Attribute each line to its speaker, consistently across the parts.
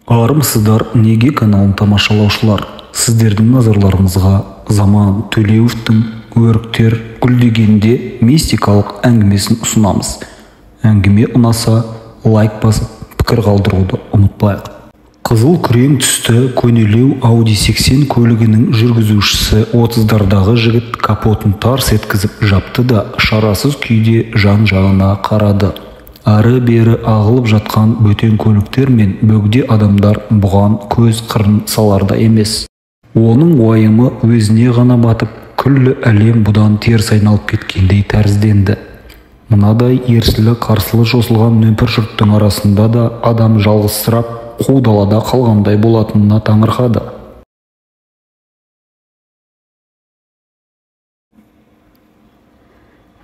Speaker 1: Армысыздар неге каналын тамашалаушылар. Сіздердің назарларыңызға Заман Төлеуовтың «Өріктер гүлдегенде» мистикалық әңгімесін ұсынамыз. Әңгіме ұнаса, лайк басып, пікір қалдыруды ұмытпайық. Қызыл күрең түсті көнелеу Audi 80 көлігінің жүргізушісі 30-дардағы жігіт капотын тарс еткізіп жапты да шарасыз күйде жан-жағына қарады. Ары-бері ағылып жатқан бөтен көліктер мен бөгде адамдар бұған көз қырын саларда емес. Оның уайымы өзіне ғана батып, күллі әлем бұдан теріс айналып кеткендей тәрізденді. Мынадай ерсілі-қарсылы жосылған нөпір жұрттың арасында да адам жалғызсырап, қу далада қалғандай болатынына таңырқады.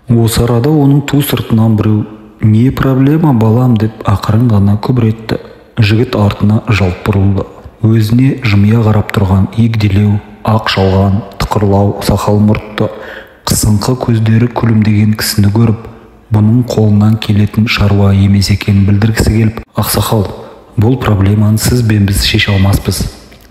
Speaker 1: Осы арада оның ту сыртынан біреу «Не проблема, балам?» деп ақырын ғана күбіретті. Жігіт артына жалт бұрылды. Өзіне жымия қарап тұрған егделеу, ақ шалған, тықырлау сақал мұртты, қысыңқы көздері күлімдеген кісіні көріп, бұның қолынан келетін шаруа емес екенін білдіргісі келіп, «Ақсақал, бұл проблеманы сіз бен біз шеше алмаспыз.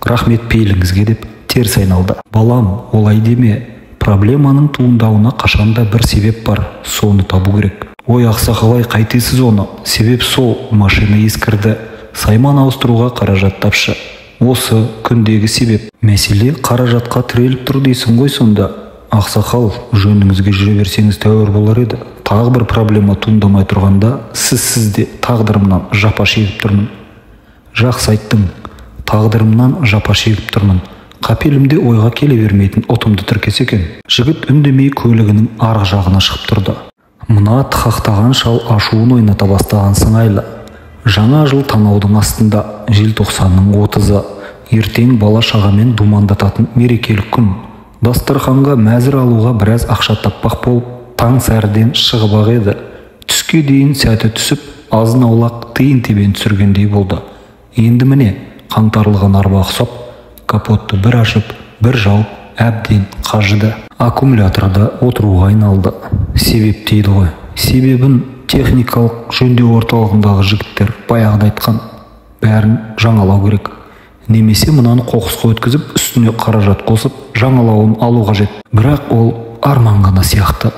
Speaker 1: Рахмет пейіліңізге» деп теріс айналды. «Балам, олай деме. Проблеманың туындауына қашанда бір себеп бар, соны табу керек». «Ой, ақсақалай, қайтесіз оны? Себеп сол, машина ескірді. Сайман ауыстыруға қаражат тапшы. Осы күндегі себеп. Мәселе қаражатқа тіреліп тұр дейсің ғой сонда?» «Ақсақал, жөніңізге жүре берсеңіз тәуір болар еді. Тағы бір проблема туындамай тұрғанда, сізде тағдырымнан жапа шегіп тұрмын». «Жақсы айттың. Тағдырымнан жапа шегіп тұрмын. Қапелімде ойға келе бермейтін ұтымды тіркес екен». Жігіт үндемей көлігінің арғы жағына шығып тұрды. Мына тықақтаған шал ашуын ойната бастаған сыңайлы. Жаңа жыл танаудың астында, желтоқсанның 30-ы, ертең бала-шағамен думандататын мерекелік күн. Дастарханға мәзір алуға біраз ақша таппақ болып, таң сәріден шығып ақ еді. Түске дейін сәті түсіп, азын-аулақ тиын-тебен түсіргендей болды. Енді міне, қаңтарылған арба ұқсап, капотты бір ашып, бір жауып, әбден қажыды. Аккумуляторда отыруға айналды. Себеп дейді ғой. Себебін техникалық жөндеу орталығындағы жігіттер баяғыда айтқан. Бәрін жаңалау керек. Немесе мынаны қоқысқа өткізіп, үстіне қаражат қосып, жаңалауын алу қажет. Бірақ ол арман ғана сияқты.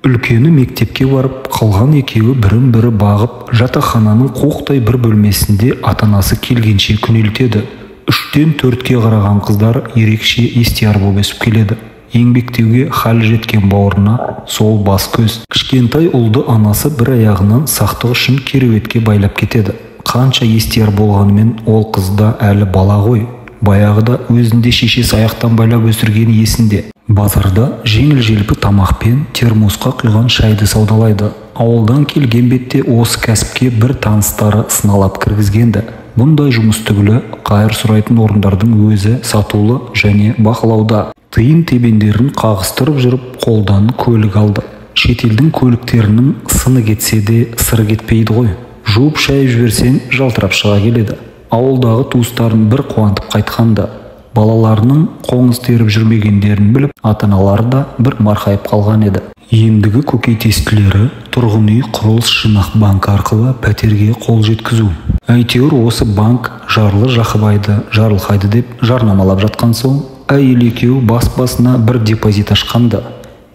Speaker 1: Үлкені мектепке барып, қалған екеуі бірін-бірі бағып, жатақхананың қуықтай бір бөлмесінде ата-анасы келгенше күнелтеді. 3-тен 4-ке қараған қыздар ерекше естияр болып өсіп келеді. Еңбектеуге халі жеткен бауырына сол бас көз. Кішкентай ұлды анасы бір аяғынан сақтық үшін кереуетке байлап кетеді. Қанша естияр болғанымен ол қызда әлі бала ғой. Баяғыда өзінде шешесі аяқтан байлап өсірген есінде. Базарда жеңіл-желпі тамақпен термосқа құйған шайды саудалайды. Ауылдан келген бетте осы кәсіпке бір таныстары сыналап кіргізгенді. Бұндай жұмыс түгілі қайыр сұрайтын орындардың өзі сатулы және бақылауда. Тиын тебендерін қағыстырып жүріп қолдан көлік алды. Шетелдің көліктерінің сыны кетсе де сыры кетпейді ғой. Жуып шайып жіберсең жалтырап шыға келеді. Ауылдағы туыстарын бір қуантып қайтқанда, балаларының қоңыз теріп жүрмегендерін біліп, ата-аналары да бір марқайып қалған еді. Ендігі көкейтестілері тұрғын үй құрылыс жинақ банкі арқылы пәтерге қол жеткізу. Әйтеуір осы банк жарлы Жақыбайды жарылқайды деп жарнамалап жатқан соң, әйел екеуі бас-басына бір депозит ашқанда.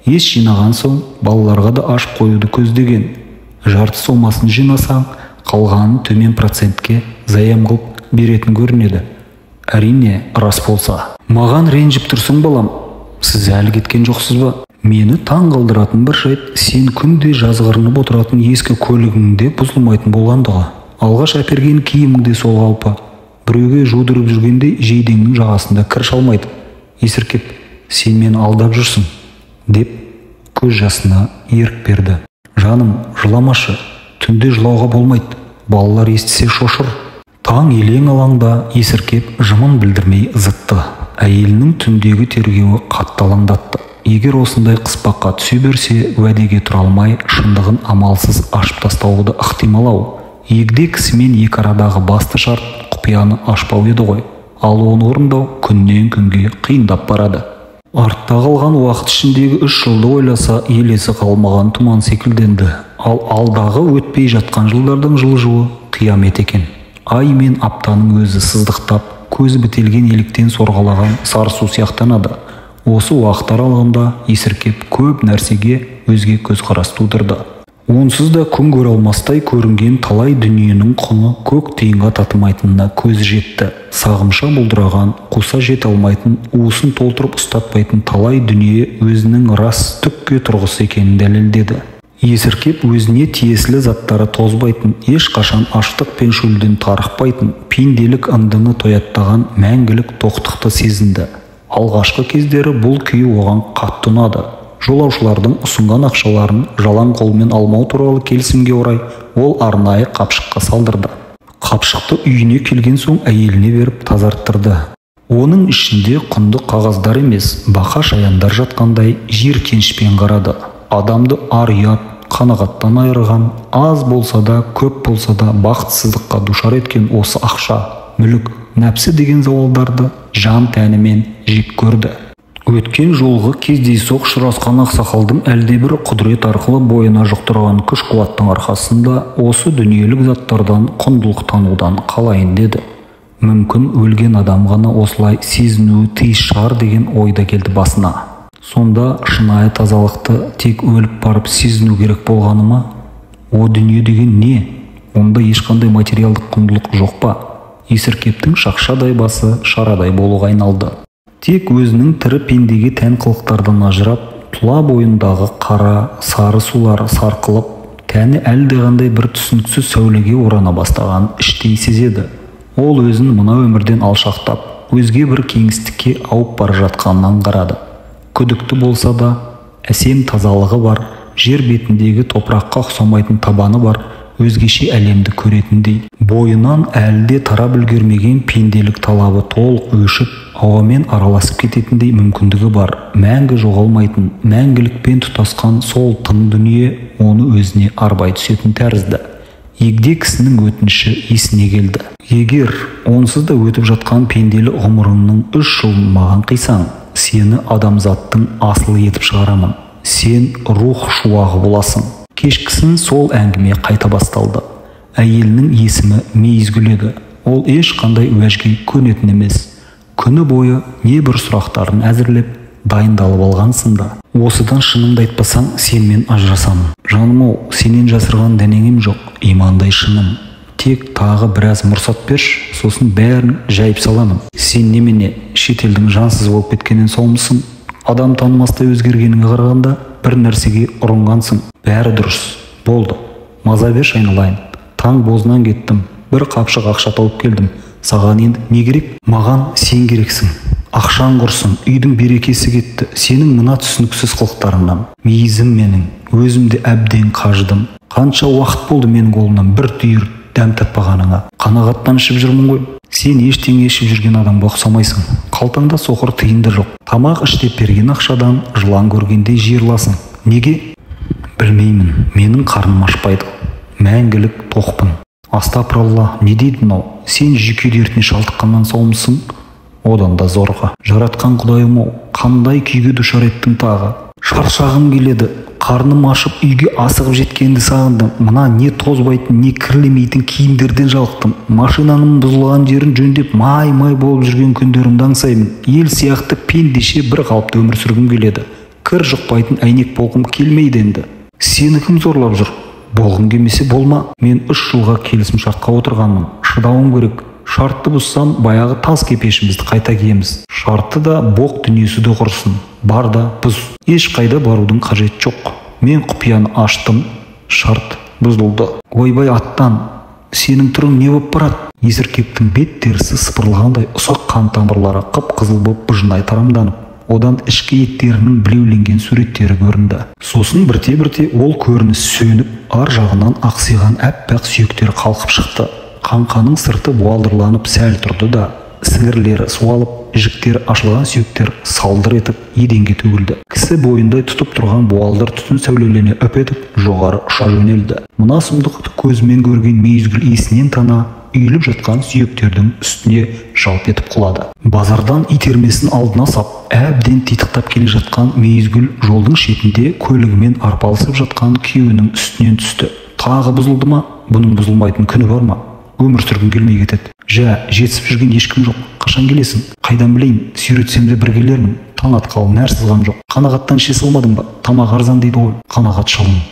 Speaker 1: Ес жинаған соң балаларға да ашып қоюды көздеген. Жарты сомасын жинасаң, қалғанын төмен процентке заем қылып беретін көрінеді. Әрине, рас болса. «Маған ренжіп тұрсың, балам. Сіз әлі кеткен жоқсыз ба? Мені таң қалдыратын бір жайт, сен күнде жазғырынып отыратын ескі көлігіңде бұзылмайтын болғандығы. Алғаш әперген киіміңде сол қалпы. Біреуге жудырып жүргенде жейдеңнің жағасында кір шалмайды. Есіркеп, сен мені алдап жүрсің» деп көз жасына ерік берді. «Жаным, жыламашы. Түнде жылауға болмайды. Балалар естісе шошыр». Таң елең алаңда есіркеп жымын білдірмей зытты. Әйелінің түндегі тергеуі қатты алаңдатты. Егер осындай қыспаққа түсе берсе, уәдеге тұра алмай, шындығын амалсыз ашып тастауы ықтимал. Егде кісімен екі арадағы басты шарт құпияны ашпау еді ғой. Ал оны орындау күннен күнге қиындап барады. Артта қалған уақыт ішіндегі 3 жылды ойласа, елесі қалмаған тұман секілденді. Ал алдағы өтпей жатқан жылдардың жылжуы қиямет екен. ай мен аптаның өзі сыздықтап, көзі бітелген еліктен сорғалаған сары су сияқтанады. Осы уақыт аралығында есіркеп көп нәрсеге өзге көзқарас тудырды. Онсыз да күн көре алмастай көрінген талай дүниенің құны көк тиынға татымайтынына көзі жетті. Сағымша бұлдыраған, қуса жете алмайтын, уысын толтырып ұстатпайтын талай дүние өзінің рас түкке тұрғысы екенін дәлелдеді. Есіркеп өзіне тиесілі заттары тозбайтын, ешқашан аштық пен шөлден тарықпайтын, пенделік ындыны тояттаған мәңгілік тоқтықты сезінді. Алғашқы кездері бұл күй оған қатты ұнады. Жолаушылардың ұсынған ақшаларын жалаң қолмен алмау туралы келісімге орай ол арнайы қапшыққа салдырды. Қапшықты үйіне келген соң әйеліне беріп тазарттырды. Оның ішінде құнды қағаздар емес, бақа шаяндар жатқандай жиіркенішпен қарады. Адамды ар-ұят, қанағаттан айырған, аз болса да, көп болса да бақытсыздыққа душар еткен осы ақша, мүлік, нәпсі деген зауалдарды жан тәнімен жек көрді. Өткен жолғы кездейсоқ ұшырасқан ақсақалдың әлдебір құдірет арқылы бойына жұқтырған күш-қуаттың арқасында осы дүниелік заттардан құндылықтанудан қалайын деді. Мүмкін өлген адам ғана осылай сезінуі тиіс шығар деген ойда келді басына. Сонда шынайы тазалықты тек өліп барып сезіну керек болғаны ма? О дүние деген не? Онда ешқандай материалдық құндылық жоқ па? Есіркептің шақшадай басы шарадай болуға айналды. Тек өзінің тірі пендеге тән қылықтардан ажырап, тұла бойындағы қара, сары сулар сарқылып, тәні әлдеқандай бір түсініксіз сәулеге орана бастаған іштей сезеді. Ол өзін мына өмірден алшақтап, өзге бір кеңістікке ауып бара жатқанын аңғарады. Күдікті болса да, әсем тазалығы бар, жер бетіндегі топыраққа ұқсамайтын табаны бар, өзгеше әлемді көретіндей. Бойынан әлде тарап үлгермеген пенделік талабы толық өшіп, ауамен араласып кететіндей мүмкіндігі бар. Мәңгі жоғалмайтын, мәңгілікпен тұтасқан сол тың дүние оны өзіне арбай түсетін тәрізді. Егде кісінің өтініші есіне келді. Егер онсыз да өтіп жатқан пенделі ғұмырыңның 3 жылын маған қисаң, сені адамзаттың асылы етіп шығарамын. Сен рух шуағы боласың. Кешкісін сол әңгіме қайта басталды. Әйелінің есімі Мейізгүл еді. Ол ешқандай уәжге көнетін емес. Күні бойы небір сұрақтарын әзірлеп, дайындалып алған сында. Осыдан шынымды айтпасаң, сенмен ажырасамын. Жаным-ау, сенен жасырған дәнеңем жоқ, имандай шыным. Тек тағы біраз мұрсат берші, сосын бәрін жайып саламын. Сен немене, шетелдің жансыз болып кеткенен соңмысың? Адам танымастай өзгергеніңе қарағанда бір нәрсеге ұрынғансың. Бәрі дұрыс. Болды. Маза берші айналайын. Таң бозынан кеттім. Бір қапшық ақша тауып келдім. Саған енді не керек? Маған сен керексің. Ақшаң құрсын, үйдің берекесі кетті. Сенің мына түсініксіз қылықтарыңнан. Мейізім менің. Өзімді әбден қажыдым. Қанша уақыт болды менің қолымнан бір түйір дәм татпағаныңа. Қанағаттан ішіп жүрмін ғой. Сен ештеңе ішіп жүрген адамға ұқсамайсың. Қалтаңда соқыр тиын да жоқ. Тамақ іштеп берген ақшадан жылан көргендей жиырыласың. Неге? Білмеймін. Менің қарным ашпайды. Мәңгілік тоқпын. Астапыралла, не дейді мынау? Сен жүйке дертіне шалдыққаннан саумысың? Одан да зорға. Жаратқан Құдайым-ау, қандай күйге душар еттің тағы? Шаршағым келеді. Қарным ашып үйге асығып жеткенді сағындым. Мына не тозбайтын, не кірлемейтін киімдерден жалықтым. Машинаның бұзылған жерін жөндеп май-май болып жүрген күндерімді аңсаймын. Ел сияқты пендеше бір қалыпты өмір сүргім келеді. Кір жұқпайтын әйнек болғым келмейді енді. Сені кім зорлап жүр? Болғым келмесе болма. Мен 3 жылға келісім шартқа отырғанмын. Шыдауым керек. Шартты бұзсам, баяғы тас кепешімізді қайта киеміз. Шартты да боқ дүниесі де құрсын. Бар да бұз. Ешқайда барудың қажет жоқ. Мен құпияны аштым. Шарт бұзылды. Ойбай аттан. Сенің түрің не болып барады? Есіркептің бет терісі сыпырылғандай ұсақ қан тамырлары қып-қызыл боп быжынай тарамданып, одан ішкі еттерінің білеуленген суреттері көрінді. Сосын бірте-бірте ол көрініс сөніп, ар жағынан ақсиған әппақ сүйектер қалқып шықты. Қаңқаның сырты буалдырланып сәл тұрды да, сіңірлері суалып, жіктері ашылған сүйектер салдыр етіп еденге төгілді. Кісі бойындай тұтып тұрған буалдыр түтін сәулелене үп етіп жоғары ұша жөнелді. Мына сұмдықты көзімен көрген Мейізгүл есінен тана, үйіліп жатқан сүйектердің үстіне жалп етіп құлады. Базардан итермесін алдына сап, әбден титықтап келе жатқан Мейізгүл жолдың шетінде көлігімен арпалысып жатқан күйеуінің үстінен түсті. Тағы бұзылды ма? Бұның бұзылмайтын күні бар ма? өмір сүргім келмей кетеді. Жетісіп жүрген ешкім жоқ. Қашан келесің? Қайдан білейін? Сүйретсем де бір келермін. Таң атқалы нәр сызған жоқ. Қанағаттан іше салмадың ба? Тамақ арзан дейді ғой. Қанағат шылым.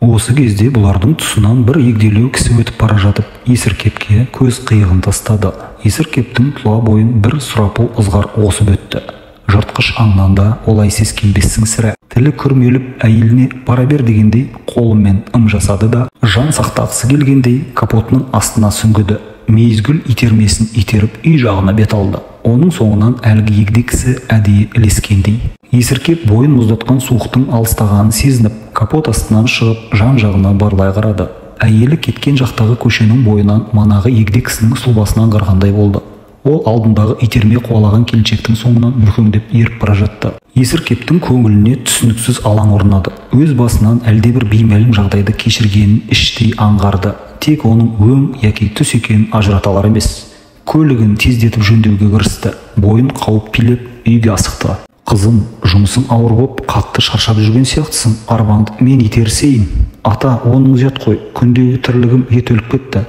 Speaker 1: Осы кезде бұлардың тұсынан бір егделеу кісі өтіп бара жатып, Есіркепке көз қиығын тастады. Есіркептің тұла бойын бір сұрапыл ызғар осып өтті. Жыртқыш аңнан да олай сескенбессің сірә. Тілі күрмеліп әйеліне бара бер дегендей қолымен жасады да, жан сақтағысы келгендей капотының астына сүңгіді. Мейізгүл итермесін итеріп үй жағына бет алды. Оның соңынан әлгі егде кісі әдейі ілескендей. Есіркеп бойын мұздатқан суықтың алыстағанын сезініп, капот астынан шығып жан-жағына барлай қарады. Әйелі кеткен жақтағы көшенің бойынан манағы егде кісінің сұлбасынан қарғандай болды. Ол алдындағы итерме қуалаған келіншектің соңынан бүкеңдеп еріп бара жатты. Есіркептің көңіліне түсініксіз алаң орнады. Өз басынан әлдебір беймәлім жағдайды кешіргенін іштей аңғарды. Тек оның өң яки түс екенін ажырата алар емес. Көлігін тездетіп жөндеуге кірісті. Бойын қауіп билеп үйге асықты. Қызым, жұмысың ауыр боп, қатты шаршап жүрген сияқтысың. Арбаңды мен итерсейін. Ата, оның ұят қой. Күндегі тірлігім ет өліп кетті.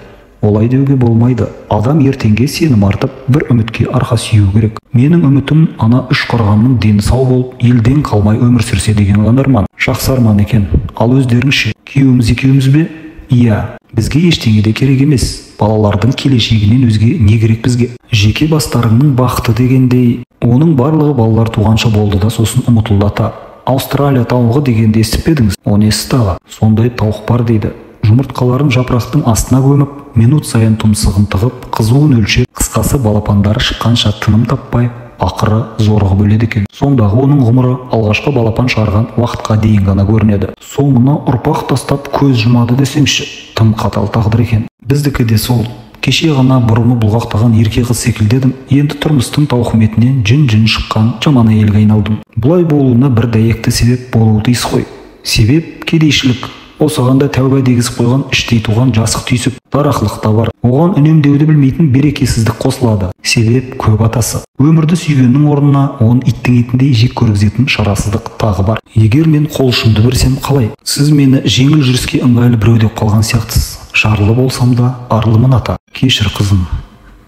Speaker 1: Олай деуге болмайды. Адам ертеңге сенім артып, бір үмітке арқа сүйеу керек. Менің үмітім ана 3 қорғанның дені сау болып, елден қалмай өмір сүрсе деген ғана арман. Жақсы арман екен. Ал өздеріңше, күйеуіміз екеуміз бе? Иә, бізге ештеңе де керек емес. Балалардың келешегінен өзге не керек бізге? Жеке бастарыңның бақыты дегендей, оның барлығы балалар туғанша болды да сосын ұмытылды ата. Австралия тауығы дегенді естіп пе едіңіз? О несі тағы? Сондай тауық бар дейді. Жұмыртқаларын жапырақтың астына көміп, минут сайын тұмсығын тығып, қызуын өлшеп, қысқасы балапандары шыққанша тыным таппай, ақыры зорығып өледі екен. Сондағы оның ғұмыры алғашқы балапан шығарған уақытқа дейін ғана көрінеді. Соңына ұрпақ тастап көз жұмады десеңші, тым қатал тағдыр екен. Біздікі де сол. Кеше ғана бұрымы бұлғақтаған ерке қыз секілдедім. Енді тұрмыстың тауқыметінен жын шыққан жаман әйелге айналдым. Бұлай болуына бір дәйекті себеп болуы тиіс қой. Себеп кедейшілік. Осыған да тәуба дегізіп қойған іштей туған жасық түйсік, дарақылық та бар. Оған үнемдеуді білмейтін берекесіздік қосылады. Себеп көп атасы. Өмірді сүйгеннің орнына оны иттің етіндей жек көргізетін шарасыздық тағы бар. Егер мен қол ұшымды берсем қалай? Сіз мені жеңіл жүріске ыңғайлы біреу деп қалған сияқтысыз. Жарлы болсам да арлымын ата. Кешір қызым.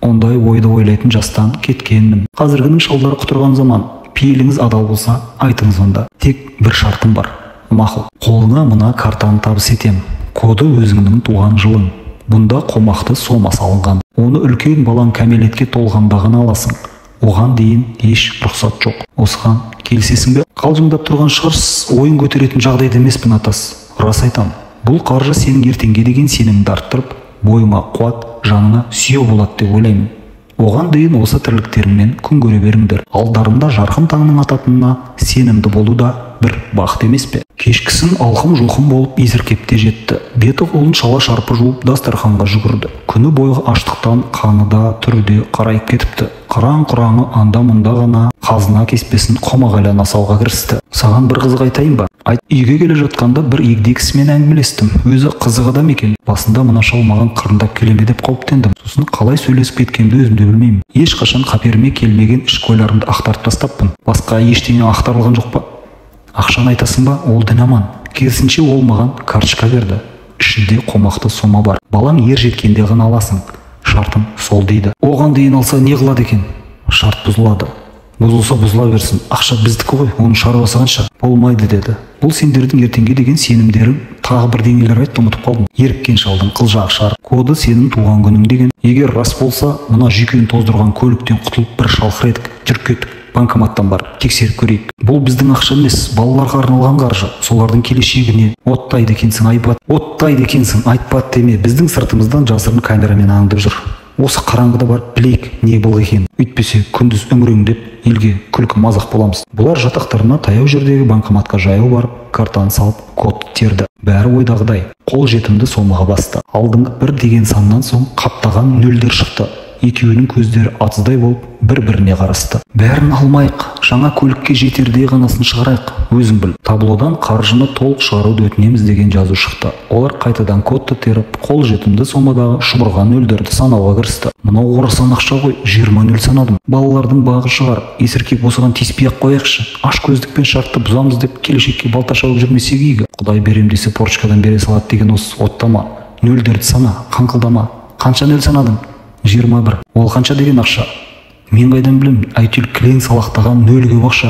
Speaker 1: Ондай ойды ойлайтын жастан кеткенмін. Қазіргінің шалдары құтырған заман. Пейіліңіз адал болса, айтыңыз онда. Тек бір шартым бар. Мақұл, қолыңа мына картаны табыс етем. Коды өзіңнің туған жылың. Бұнда қомақты сома салынған. Оны үлкен балаң кәмелетке толғанда ғана аласың. Оған дейін еш рұқсат жоқ. Осыған келісесің бе? Қалжыңдап тұрған шығарсыз, ойын көтеретін жағдайда емеспін атас. Рас айтам. Бұл қаржы сенің ертеңге деген сеніміңді арттырып, бойыма қуат, жаныңа сүйеу болады деп ойлаймын. Оған дейін осы тірліктеріңмен күн көре беріңдер. Алдарында жарқын таңның ататынына сенімді болу да бір бақыт емес пе? Кешкісін алқым-жұлқым болып Есіркепте жетті. Беті қолын шала шарпы жуып дастарханға жүгірді. Күні бойғы аштықтан қаны да түрі де қарайып кетіпті. Қыран-құраңы анда-мұнда ғана қазына кеспесін қомағайлана салға кірісті. Саған бір қызық айтайын ба? Үйге келе жатқанда бір егде кісімен әңгімелестім. Өзі қызық адам екен. Басында мына шал маған қырындап келеме деп қауіптендім. Сосын қалай сөйлесіп кеткенімді өзім де білмеймін. Ешқашан қаперіме келмеген ішкі ойларымды ақтарып тастаппын. Басқа ештеңе ақтарылған жоқ па? Ақшаны айтасың ба? Ол дін аман. Керісінше ол маған карточка берді. Ішінде қомақты сома бар. Балаң ер жеткенде ғана аласың. Шартым сол дейді. Оған дейін алса не қылады екен? Шарт бұзылады. Бұзылса бұзыла берсін. Ақша біздікі ғой, оның шаруасы қанша? Болмайды деді. Бұл сендердің ертеңге деген сенімдерің. Тағы бір деңгейлер айтты, ұмытып қалдым. Еріккен шалдың қылжақ шар. Коды сенің туған күнің деген. Егер рас болса, мына жүйкені тоздырған көліктен құтылып бір шалқыр едік. Жүріп кеттік. Банкоматтан бар, тексеріп көрейік. Бұл біздің ақша емес, балаларға арналған қаржы. Солардың келешегіне оттайды екенсің, айбат. Оттайды екенсің, айтпат деме. Біздің сыртымыздан жасырын камерамен аңдып жүр. Осы қараңғыда бар білейік не бұл екен. Үйтпесе күндіз үңіреңдеп елге күлкі мазақ боламыз. Бұлар жатақтарына таяу жердегі банкоматқа жаяу барып, картаны салып, код терді. Бәрі ойдағыдай. Қол жетімді сомаға басты. Алдыңғы бір деген саннан соң қаптаған нөлдер шықты. Екеуінің көздері атыздай болып бір-біріне қарасты. Бәрін алмайық, жаңа көлікке жетердей ғанасын шығарайық. Өзің біл. Таблодан қаржыны толық шығаруды өтінеміз деген жазу шықты. Олар қайтадан кодты теріп, қол жетімді сомадағы шұбырған нөлдерді санауға кірісті. Мынау орасан ақша ғой, 20 нөл санадым. Балалардың бағы шығар. Есіркеп осыған тиіспей-ақ қояйықшы. Аш көздікпен шартты бұзамыз деп келешекке балта шауып жүрмесек игі. Құдай берем десе порчкадан бере салады деген осы оттама. Нөлдерді сана, қаңқылдама. Қанша нөл санадың? 21. Ол қанша деген ақша? Мен қайдан білем, әйтеуір кілең салақтаған нөлге ақша.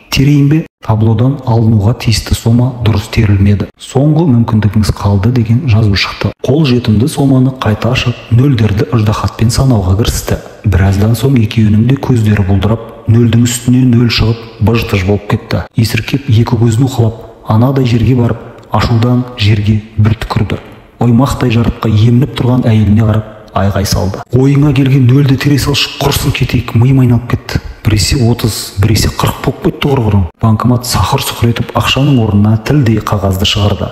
Speaker 1: Терейін бе? Таблодан алынуға тиісті сома дұрыс терілмеді. Соңғы мүмкіндігіңіз қалды деген жазу шықты. Қол жетімді соманы қайта ашып, нөлдерді ыждахатпен санауға кірісті. Біраздан соң екеуінің де көздері бұлдырап, нөлдің үстіне нөл шығып, быж-тыж болып кетті. Есіркеп екі көзін уқалап, анадай жерге барып, ашудан жерге бір түкірді. Оймақтай жарыққа емініп тұрған әйеліне қарап айғай салды. Ойыңа келген нөлді тере салшы, құрсын кетейік, миым айналып кетті. Біресе 30, біресе 40 болып кетті құрғырың. Банкомат сақыр-сұқыр етіп ақшаның орнына тілдей қағазды шығарды.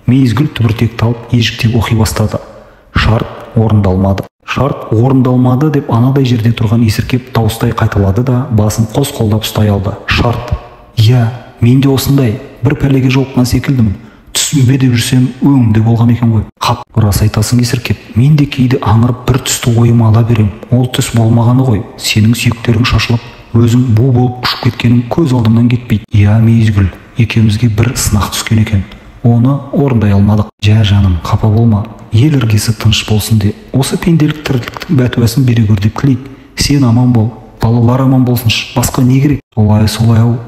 Speaker 1: Мейізгүл түбіртекті алып ежіктеп оқи бастады. Шарт орындалмады. Шарт орындалмады деп анадай жерде тұрған есіркеп дауыстай қайталады да басын қос қолдап ұстай алды. Шарт. Иә, мен де осындай бір пәлеге жолыққан секілдімін. Түсінбе деп жүрсем өңімде болған екен ғой. Қап, рас айтасың есіркеп. Мен де кейде аңырып бір түсті ойыма ала берем. Ол түс болмағаны ғой. Сенің сүйектерің шашылып, өзің бу болып ұшып кеткенің көз алдымнан кетпейді. Иә, Мейізгүл, екеумізге бір сынақ түскен екен. Оны орындай алмадық. Жә жаным, қапа болма. Ел іргесі тыныш болсын де. Осы пенделік тірліктің бәтуасын бере көр деп тілейді. Сен аман бол, балалар аман болсыншы. Басқа не керек? Солай-ау.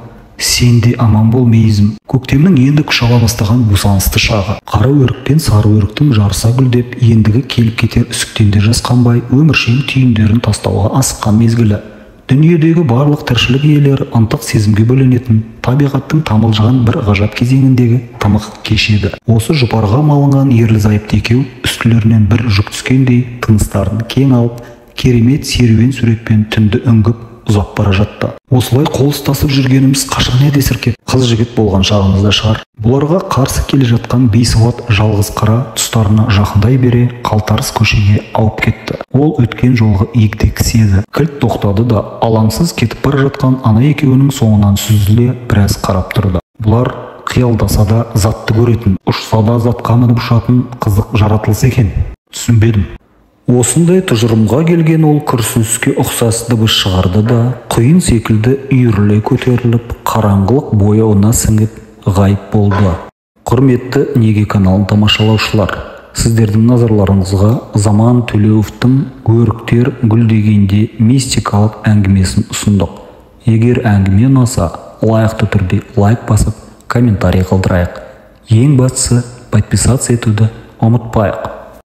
Speaker 1: Сен де аман бол Мейізім. Көктемнің енді күш ала бастаған бусанысты шағы. Қара өрік пен сары өріктің жарыса гүлдеп, ендігі келіп кетер үсіктенде жасқанбай, өміршең түйіндерін тастауға асыққан мезгілі. Дүниедегі барлық тіршілік иелері ынтық сезімге бөленетін, табиғаттың тамылжыған бір ғажап кезеңіндегі тымық кешеді. Осы жұпарға малынған ерлі-зайыпты екеу үстілерінен бір жүк түскендей тыныстарын кең алып, керемет серуен суретпен түнді үңгіп ұзап бара жатты. Осылай қол ұстасып жүргеніміз қашан еді есіркеп? Қыз жігіт болған шағымызда шығар. Бұларға қарсы келе жатқан бейсауат жалғыз қара тұстарына жақындай бере қалтарыс көшеге ауып кетті. Ол өткен жолғы егде кісі еді. Кілт тоқтады да алаңсыз кетіп бара жатқан ана екеуінің соңынан сүзіле біраз қарап тұрды. Бұлар қиялдаса да затты көретін, ұшса да затқа мініп ұшатын қызық жаратылыс екен. Түсінбедім. Осындай тұжырымға келген ол күрсініске ұқсас дыбыс шығарды да, құйын секілді үйіріле көтеріліп, қараңғылық бояуына сіңіп ғайып болды. Құрметті Неге каналын тамашалаушылар, сіздердің назарларыңызға Заман Төлеуовтың «Өріктер гүлдегенде» мистикалық әңгімесін ұсындық. Егер әңгіме ұнаса, лайықты түрде лайк басып, комментарий қалдырайық. Ең бастысы, подписаться етуді ұмытпайық.